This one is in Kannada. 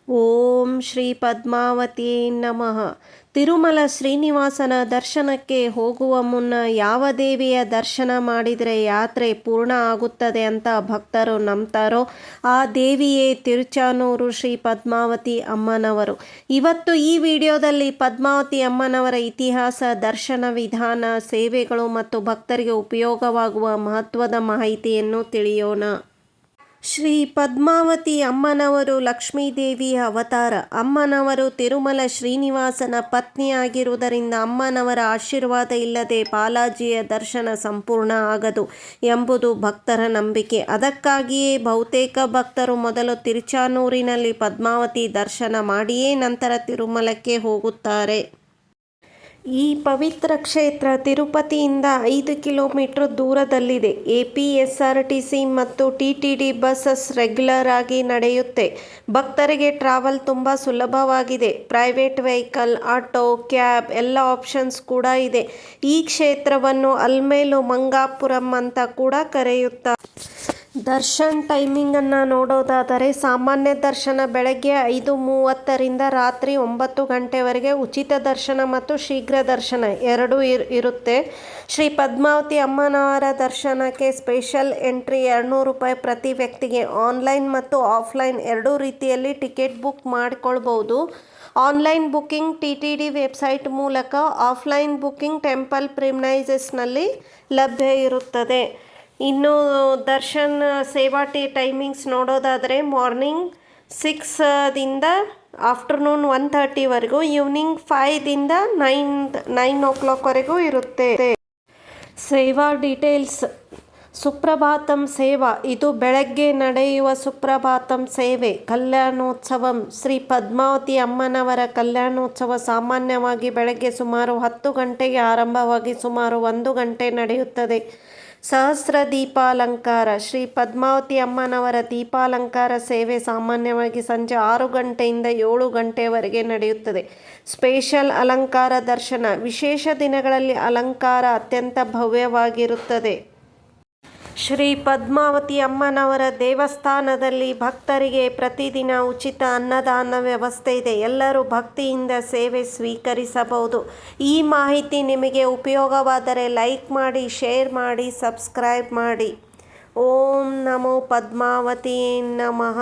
ಓಂ ಶ್ರೀ ಪದ್ಮಾವತಿ ನಮಃ. ತಿರುಮಲ ಶ್ರೀನಿವಾಸನ ದರ್ಶನಕ್ಕೆ ಹೋಗುವ ಮುನ್ನ ಯಾವ ದೇವಿಯ ದರ್ಶನ ಮಾಡಿದರೆ ಯಾತ್ರೆ ಪೂರ್ಣ ಆಗುತ್ತದೆ ಅಂತ ಭಕ್ತರು ನಂಬ್ತಾರೋ ಆ ದೇವಿಯೇ ತಿರುಚಾನೂರು ಶ್ರೀ ಪದ್ಮಾವತಿ ಅಮ್ಮನವರು. ಇವತ್ತು ಈ ವಿಡಿಯೋದಲ್ಲಿ ಪದ್ಮಾವತಿ ಅಮ್ಮನವರ ಇತಿಹಾಸ, ದರ್ಶನ ವಿಧಾನ, ಸೇವೆಗಳು ಮತ್ತು ಭಕ್ತರಿಗೆ ಉಪಯೋಗವಾಗುವ ಮಹತ್ವದ ಮಾಹಿತಿಯನ್ನು ತಿಳಿಯೋಣ. ಶ್ರೀ ಪದ್ಮಾವತಿ ಅಮ್ಮನವರು ಲಕ್ಷ್ಮೀದೇವಿಯ ಅವತಾರ. ಅಮ್ಮನವರು ತಿರುಮಲ ಶ್ರೀನಿವಾಸನ ಪತ್ನಿಯಾಗಿರುವುದರಿಂದ ಅಮ್ಮನವರ ಆಶೀರ್ವಾದ ಇಲ್ಲದೆ ಬಾಲಾಜಿಯ ದರ್ಶನ ಸಂಪೂರ್ಣ ಆಗದು ಎಂಬುದು ಭಕ್ತರ ನಂಬಿಕೆ. ಅದಕ್ಕಾಗಿಯೇ ಬಹುತೇಕ ಭಕ್ತರು ಮೊದಲು ತಿರುಚಾನೂರಿನಲ್ಲಿ ಪದ್ಮಾವತಿ ದರ್ಶನ ಮಾಡಿಯೇ ನಂತರ ತಿರುಮಲಕ್ಕೆ ಹೋಗುತ್ತಾರೆ. ಈ ಪವಿತ್ರ ಕ್ಷೇತ್ರ ತಿರುಪತಿಯಿಂದ 5 ಕಿಲೋಮೀಟರ್ ದೂರದಲ್ಲಿದೆ. APSRTC ಮತ್ತು TTD ಬಸ್ಸಸ್ ರೆಗ್ಯುಲರ್ ಆಗಿ ನಡೆಯುತ್ತೆ. ಭಕ್ತರಿಗೆ ಟ್ರಾವೆಲ್ ತುಂಬ ಸುಲಭವಾಗಿದೆ. ಪ್ರೈವೇಟ್ ವೆಹಿಕಲ್, ಆಟೋ, ಕ್ಯಾಬ್ ಎಲ್ಲ ಆಪ್ಷನ್ಸ್ ಕೂಡ ಇದೆ. ಈ ಕ್ಷೇತ್ರವನ್ನು ಅಲ್ಮೇಲು ಮಂಗಾಪುರಂ ಅಂತ ಕೂಡ ಕರೆಯುತ್ತಾರೆ. ದರ್ಶನ್ ಟೈಮಿಂಗನ್ನು ನೋಡೋದಾದರೆ ಸಾಮಾನ್ಯ ದರ್ಶನ ಬೆಳಗ್ಗೆ 5:30ರಿಂದ ರಾತ್ರಿ 9 ಗಂಟೆವರೆಗೆ, ಉಚಿತ ದರ್ಶನ ಮತ್ತು ಶೀಘ್ರ ದರ್ಶನ ಎರಡೂ ಇರುತ್ತೆ. ಶ್ರೀ ಪದ್ಮಾವತಿ ಅಮ್ಮನವರ ದರ್ಶನಕ್ಕೆ ಸ್ಪೆಷಲ್ ಎಂಟ್ರಿ ₹200 ಪ್ರತಿ ವ್ಯಕ್ತಿಗೆ. ಆನ್ಲೈನ್ ಮತ್ತು ಆಫ್ಲೈನ್ ಎರಡೂ ರೀತಿಯಲ್ಲಿ ಟಿಕೆಟ್ ಬುಕ್ ಮಾಡಿಕೊಳ್ಬೋದು. ಆನ್ಲೈನ್ ಬುಕ್ಕಿಂಗ್ TTD ವೆಬ್ಸೈಟ್ ಮೂಲಕ, ಆಫ್ಲೈನ್ ಬುಕ್ಕಿಂಗ್ ಟೆಂಪಲ್ ಪ್ರಿಮೈಸಸ್ನಲ್ಲಿ ಲಭ್ಯ ಇರುತ್ತದೆ. ಇನ್ನು ದರ್ಶನ್ ಸೇವಾ ಟೈಮಿಂಗ್ಸ್ ನೋಡೋದಾದರೆ ಮಾರ್ನಿಂಗ್ 6ದಿಂದ ಆಫ್ಟರ್ನೂನ್ 1:30ವರೆಗೂ, ಈವ್ನಿಂಗ್ 5ದಿಂದ 9 o'clockವರೆಗೂ ಇರುತ್ತೆ. ಸೇವಾ ಡೀಟೇಲ್ಸ್. ಸುಪ್ರಭಾತಂ ಸೇವಾ, ಇದು ಬೆಳಗ್ಗೆ ನಡೆಯುವ ಸುಪ್ರಭಾತಂ ಸೇವೆ. ಕಲ್ಯಾಣೋತ್ಸವಂ, ಶ್ರೀ ಪದ್ಮಾವತಿ ಅಮ್ಮನವರ ಕಲ್ಯಾಣೋತ್ಸವ ಸಾಮಾನ್ಯವಾಗಿ ಬೆಳಗ್ಗೆ ಸುಮಾರು 10 ಗಂಟೆಗೆ ಆರಂಭವಾಗಿ ಸುಮಾರು 1 ಗಂಟೆ ನಡೆಯುತ್ತದೆ. ಸಹಸ್ರ ದೀಪಾಲಂಕಾರ, ಶ್ರೀ ಪದ್ಮಾವತಿ ಅಮ್ಮನವರ ದೀಪಾಲಂಕಾರ ಸೇವೆ ಸಾಮಾನ್ಯವಾಗಿ ಸಂಜೆ 6 ಗಂಟೆಯಿಂದ 7 ಗಂಟೆವರೆಗೆ ನಡೆಯುತ್ತದೆ. ಸ್ಪೆಷಲ್ ಅಲಂಕಾರ ದರ್ಶನ, ವಿಶೇಷ ದಿನಗಳಲ್ಲಿ ಅಲಂಕಾರ ಅತ್ಯಂತ ಭವ್ಯವಾಗಿರುತ್ತದೆ. ಶ್ರೀ ಪದ್ಮಾವತಿ ಅಮ್ಮನವರ ದೇವಸ್ಥಾನದಲ್ಲಿ ಭಕ್ತರಿಗೆ ಪ್ರತಿದಿನ ಉಚಿತ ಅನ್ನದಾನ ವ್ಯವಸ್ಥೆ ಇದೆ. ಎಲ್ಲರೂ ಭಕ್ತಿಯಿಂದ ಸೇವೆ ಸ್ವೀಕರಿಸಬಹುದು. ಈ ಮಾಹಿತಿ ನಿಮಗೆ ಉಪಯೋಗವಾದರೆ ಲೈಕ್ ಮಾಡಿ, ಶೇರ್ ಮಾಡಿ, ಸಬ್ಸ್ಕ್ರೈಬ್ ಮಾಡಿ. ಓಂ ನಮೋ ಪದ್ಮಾವತಿ ನಮಃ.